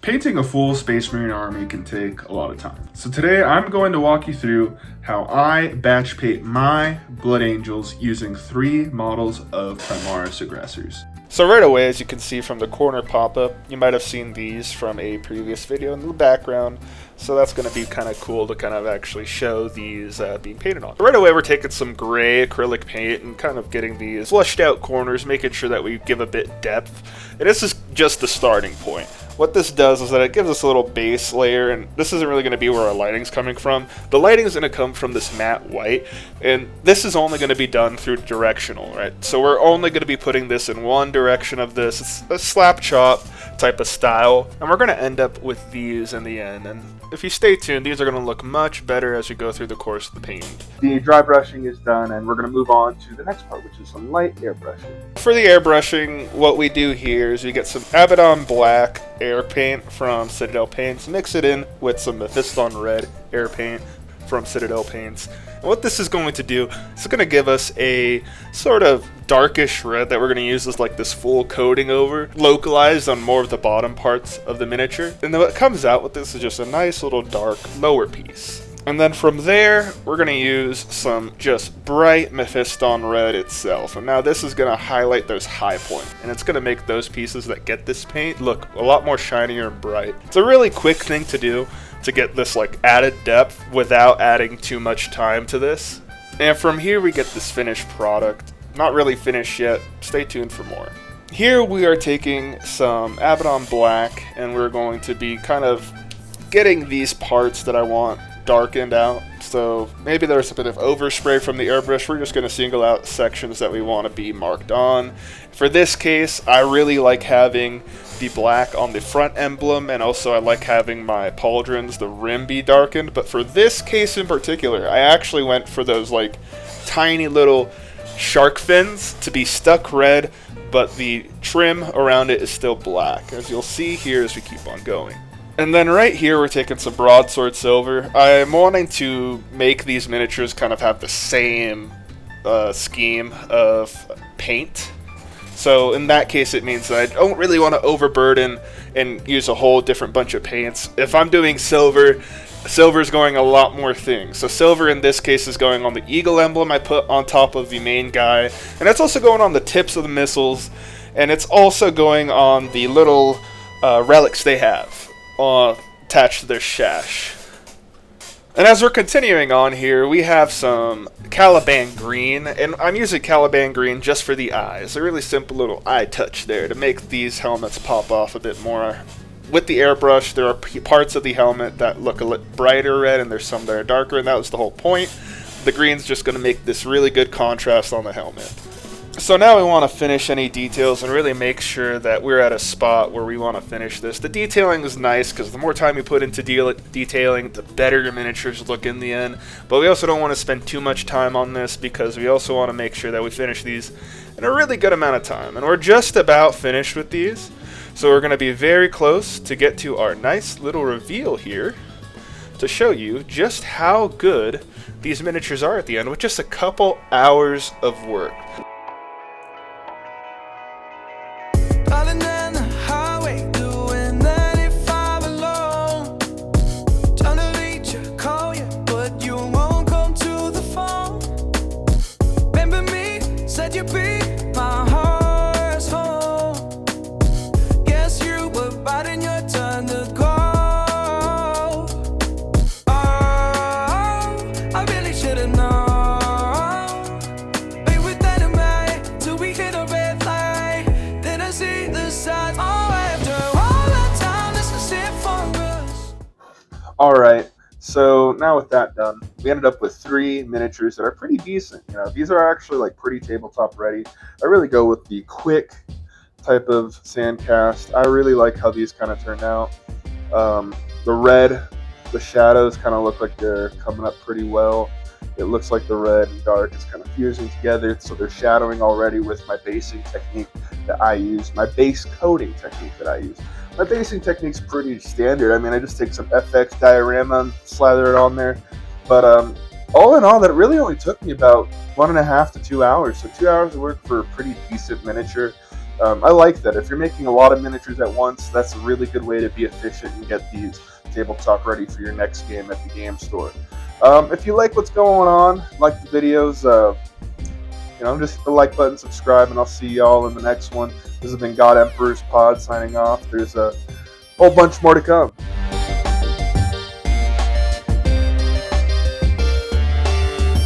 Painting a full Space Marine army can take a lot of time. So today I'm going to walk you through how I batch paint my Blood Angels using 3 models of Primaris Aggressors. So right away, as you can see from the corner pop-up, you might have seen these from a previous video in the background. So that's going to be kind of cool to kind of actually show these being painted on. Right away, we're taking some gray acrylic paint and kind of getting these fleshed out corners, making sure that we give a bit depth. And this is just the starting point. What this does is that it gives us a little base layer, and this isn't really going to be where our lighting's coming from. The lighting is going to come from this matte white, and this is only going to be done through directional, right? So we're only going to be putting this in one direction of this. It's a slap chop type of style, and we're going to end up with these in the end. And if you stay tuned, these are going to look much better as we go through the course of the painting. The dry brushing is done, and we're going to move on to the next part, which is some light airbrushing. For the airbrushing, what we do here is we get some Abaddon Black air paint from Citadel Paints, mix it in with some Mephiston Red air paint from Citadel Paints. And what this is going to do is going to give us a sort of darkish red that we're going to use as like this full coating over, localized on more of the bottom parts of the miniature. And then what comes out with this is just a nice little dark lower piece. And then from there, we're going to use some just bright Mephiston Red itself. And now this is going to highlight those high points. And it's going to make those pieces that get this paint look a lot more shinier and bright. It's a really quick thing to do to get this like added depth without adding too much time to this. And from here we get this finished product. Not really finished yet. Stay tuned for more. Here we are taking some Abaddon Black, and we're going to be kind of getting these parts that I want darkened out. So maybe there's a bit of overspray from the airbrush. We're just going to single out sections that we want to be marked on. For this case, I really like having the black on the front emblem, and also I like having my pauldrons, the rim, be darkened. But for this case in particular, I actually went for those like tiny little shark fins to be stuck red, but the trim around it is still black, as you'll see here as we keep on going. And then right here we're taking some broadsword silver. I'm wanting to make these miniatures kind of have the same scheme of paint. So in that case it means that I don't really want to overburden and use a whole different bunch of paints. If I'm doing silver, silver's going a lot more things. So silver in this case is going on the eagle emblem I put on top of the main guy. And it's also going on the tips of the missiles. And it's also going on the little relics they have attached to their shash. And as we're continuing on here, we have some Caliban Green, and I'm using Caliban Green just for the eyes. A really simple little eye touch there to make these helmets pop off a bit more. With the airbrush, there are parts of the helmet that look a little brighter red, and there's some that are darker, and that was the whole point. The green's just going to make this really good contrast on the helmet. So now we want to finish any details and really make sure that we're at a spot where we want to finish this. The detailing is nice because the more time you put into detailing, the better your miniatures look in the end. But we also don't want to spend too much time on this because we also want to make sure that we finish these in a really good amount of time. And we're just about finished with these. So we're going to be very close to get to our nice little reveal here to show you just how good these miniatures are at the end with just a couple hours of work. Alright, so now with that done, we ended up with 3 miniatures that are pretty decent. You know, these are actually like pretty tabletop ready. I really go with the quick type of sand cast. I really like how these kind of turned out. The red, the shadows kind of look like they're coming up pretty well. It looks like the red and dark is kind of fusing together, so they're shadowing already with my basing technique that I use, my base coating technique that I use. My basing technique's pretty standard. I mean, I just take some FX diorama and slather it on there. But all in all, that really only took me about 1.5 to 2 hours. So 2 hours of work for a pretty decent miniature. I like that. If you're making a lot of miniatures at once, that's a really good way to be efficient and get these tabletop ready for your next game at the game store. If you like what's going on, like the videos, just hit the like button, subscribe, and I'll see y'all in the next one. This has been God Emperor's Pod signing off. There's a whole bunch more to come.